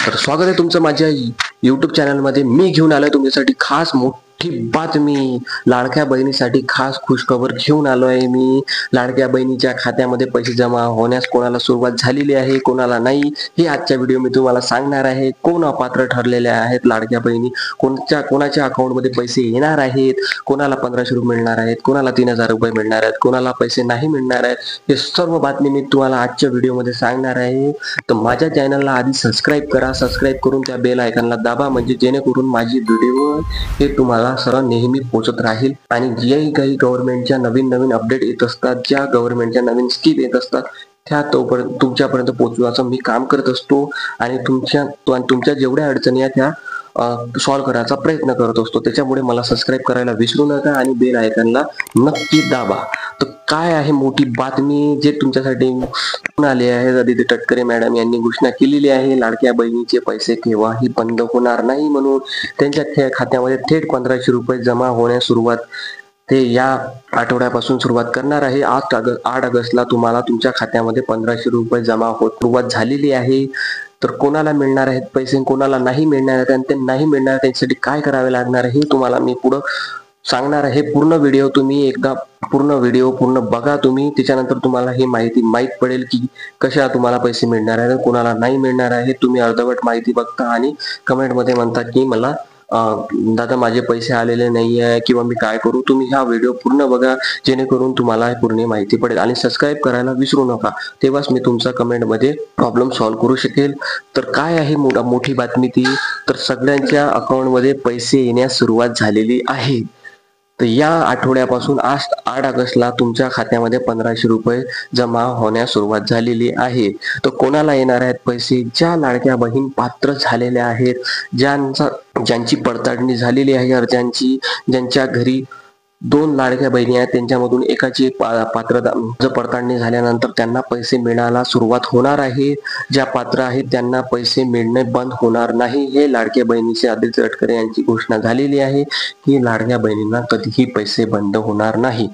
तर स्वागत आहे तुमचं माझ्या YouTube चॅनलमध्ये। मी घेऊन आलोय तुमच्यासाठी खास मोठी बातमी। लाडक्या बहिणीसाठी खास खुशखबर घेऊन आलोय मी। लाडक्या बहिणीच्या खात्यामध्ये पैसे जमा होण्यास कोणाला सुरुवात झालेली आहे, कोणाला नाही, हे आजच्या व्हिडिओ मी तुम्हाला सांगणार आहे। कोण अपात्र ठरलेले आहेत लाडक्या बहिणी, कोणाच्या अकाउंटमध्ये पैसे येणार आहेत, कोणाला 1500 रुपये मिळणार आहेत, कोणाला 3000 रुपये मिळणार आहेत, कोणाला पैसे नाही मिळणार आहेत, हे सर्व बातमी मी तुम्हाला आजच्या व्हिडिओमध्ये सांगणार आहे। तर माझ्या चॅनलला आधी सबस्क्राइब करा, सबस्क्राइब करून त्या बेल आयकॉनला दाबा, म्हणजे जेणेकरून माझी व्हिडिओ हे तुम्हाला सर्व नेहमी पोहोचत राहील। आणि जे काही गव्हर्नमेंटच्या नवीन अपडेट येत असतात, ज्या गव्हर्नमेंटच्या नवीन स्कीम येत असतात, त्या तोपर्यंत तुमच्यापर्यंत पोहोचवायचं मी काम करत असतो। आणि तुमच्या जेवढ्या अडचणी आहेत त्या सॉल्व्ह करायचा प्रयत्न करत असतो। त्याच्यामुळे मला सबस्क्राइब करायला विसरू नका आणि बेल आयकॉनला नक्की दाबा। तर काय आहे मोठी बातमी जे तुमच्यासाठी आली आहे। आदिती तटकरे मॅडम यांनी घोषणा केलेली आहे, लाडक्या बहिणीचे पैसे केव्हाही बंद होणार नाही म्हणून। त्यांच्या खात्यामध्ये थेट 1500 रुपये जमा होण्यास सुरुवात ते या आठवड्यापासून सुरुवात करणार आहे। 8 ऑगस्टला तुम्हाला तुमच्या खात्यामध्ये 1500 रुपये जमा होत सुरुवात झालेली आहे। तर कोणाला मिळणार आहेत पैसे, कोणाला नाही मिळणार आहेत, आणि ते नाही मिळणार त्यासाठी काय करावे लागणार आहे हे तुम्हाला मी पुढे सांगणार आहे। पूर्ण व्हिडिओ तुम्ही एकदा पूर्ण बघा तुम्ही, त्याच्यानंतर तुम्हाला ही माहिती माहीत पडेल की कशा तुम्हाला पैसे मिळणार आहेत, कोणाला नाही मिळणार आहे। तुम्ही अर्धवट माहिती बघता आणि कमेंट मध्ये म्हणता की मला दादा माझे पैसे आलेले नाही आहे किंवा मी काय करू। तुम्ही हा व्हिडिओ पूर्ण बघा, जेणेकरून तुम्हाला पूर्ण माहिती पडेल। आणि सबस्क्राइब करायला विसरू नका, तेव्हाच मी तुमचा कमेंट मध्ये प्रॉब्लेम सॉल्व्ह करू शकेल। तर काय आहे मोठी बातमी ती, तर सगळ्यांच्या अकाउंट मध्ये पैसे येण्यास सुरुवात झालेली आहे। तर या आठवड्यापासून 8 ऑगस्टला तुमच्या खात्यामध्ये 1500 रुपये जमा होण्यास सुरुवात झालेली आहे। तर कोणाला येणार आहेत पैसे, ज्या लाडक्या बहीण पात्र झालेल्या आहेत, ज्यांची पडताळणी झालेली आहे अर्जांची, ज्यांच्या घरी 2 लाडक्या बहिणी आहेत, त्यांच्यामधून एकाची पात्रता पडताळणी झाल्यानंतर त्यांना पैसे मिळायला सुरुवात होणार आहे। ज्या पात्र आहेत त्यांना पैसे मिळणे बंद होणार नाही, हे लाडक्या बहिणीचे आदिती तटकरे यांची घोषणा झालेली आहे की लाडक्या बहिणींना कधीही पैसे बंद होणार नाही।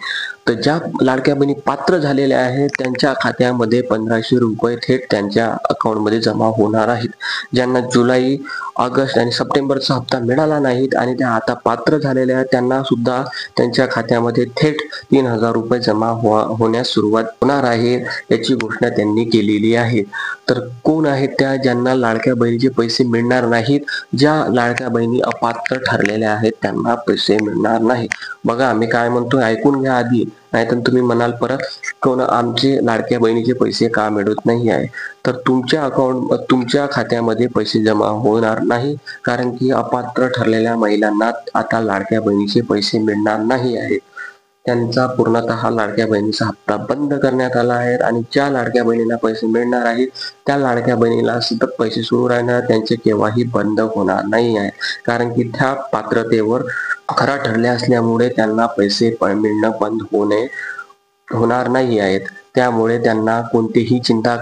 तर ज्या लाडक्या बहिणी पात्र झालेल्या आहेत त्यांच्या खात्यामध्ये 1500 रुपये थेट त्यांच्या अकाउंटमध्ये जमा होणार आहेत। ज्यांना जुलै, ऑगस्ट आणि सप्टेंबरचा हप्ता मिळाला नाहीत आणि त्या आता पात्र झालेल्या आहेत, त्यांना सुद्धा त्यांच्या खात्यामध्ये थेट 3000 रुपये जमा होण्यास सुरुवात होणार आहे, याची घोषणा त्यांनी केलेली आहे। तर कोण आहेत त्या ज्यांना लाडक्या बहिणीचे पैसे मिळणार नाहीत, ज्या लाडक्या बहिणी अपात्र ठरलेल्या आहेत त्यांना पैसे मिळणार नाही। बघा आम्ही काय म्हणतोय, ऐकून घ्या आधी, नाहीतर तुम्ही म्हणाल परत आमचे लाडक्या बहिणीचे पैसे का मिळत नाही आहे। तर तुमच्या खात्यामध्ये पैसे जमा होणार नाही, कारण की अपात्र ठरलेल्या महिलांना आता लाडक्या बहिणीचे पैसे मिळणार नाही आहेत। त्यांचा पूर्णतः लाडक्या बहिणीचा हप्ता बंद करण्यात आला आहे। आणि ज्या लाडक्या बहिणीला पैसे मिळणार आहेत त्या लाडक्या बहिणीला सतत पैसे सुरू राहणार, त्यांचे केव्हाही बंद होणार नाही आहे, कारण की त्या पात्रतेवर खरा ठरले असल्यामुळे त्यांना पैसे मिळणं बंद होणार नाही आहेत। त्यामुळे त्यांना कोणतीही चिंता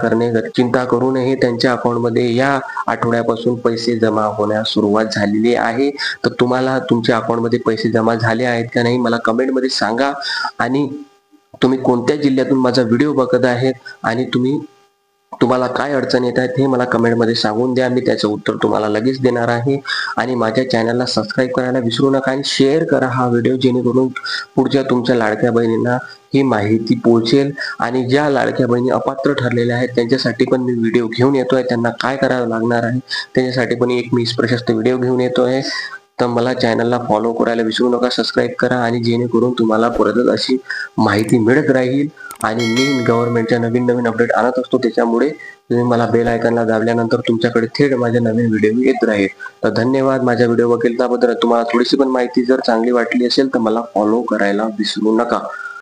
करू नये। त्यांच्या अकाउंटमध्ये या आठवड्यापासून पैसे जमा होण्यास सुरुवात झालेली आहे। तर तुम्हाला तुमच्या अकाउंटमध्ये पैसे जमा झाले आहेत का नाही मला कमेंट मध्ये सांगा। आणि तुम्ही कोणत्या जिल्ह्यातून माझा व्हिडिओ बघत आहेत आणि तुम्हाला काय अडचण येत आहेत हे मला कमेंट मध्ये सांगून द्या, मी त्याचं उत्तर तुम्हाला लगेच देणार आहे। आणि माझ्या चॅनलला सबस्क्राइब करायला विसरू नका आणि शेअर करा हा व्हिडिओ, जेणेकरून पुढच्या तुमच्या लाडक्या बहिणींना ही माहिती पोहोचेल। आणि ज्या लाडक्या बहिणी अपात्र ठरलेल्या आहेत त्यांच्यासाठी पण मी व्हिडिओ घेऊन येतोय, त्यांना काय करावं लागणार आहे त्याच्यासाठी पण एक मी प्रशस्त व्हिडिओ घेऊन येतोय। तर मला चॅनलला फॉलो करायला विसरू नका, सबस्क्राइब करा, आणि जेणेकरून तुम्हाला परत अशी माहिती मिळत राहील। आणि मी गव्हर्नमेंटच्या नवीन अपडेट आणत असतो, त्याच्यामुळे तुम्ही मला बेल आयकॉनला दाबल्यानंतर तुमच्याकडे थेट माझे नवीन व्हिडिओ येत राहील। तर धन्यवाद माझ्या व्हिडिओ बघितल्याबद्दल। तुम्हाला थोडीशी पण माहिती जर चांगली वाटली असेल तर मला फॉलो करायला विसरू नका।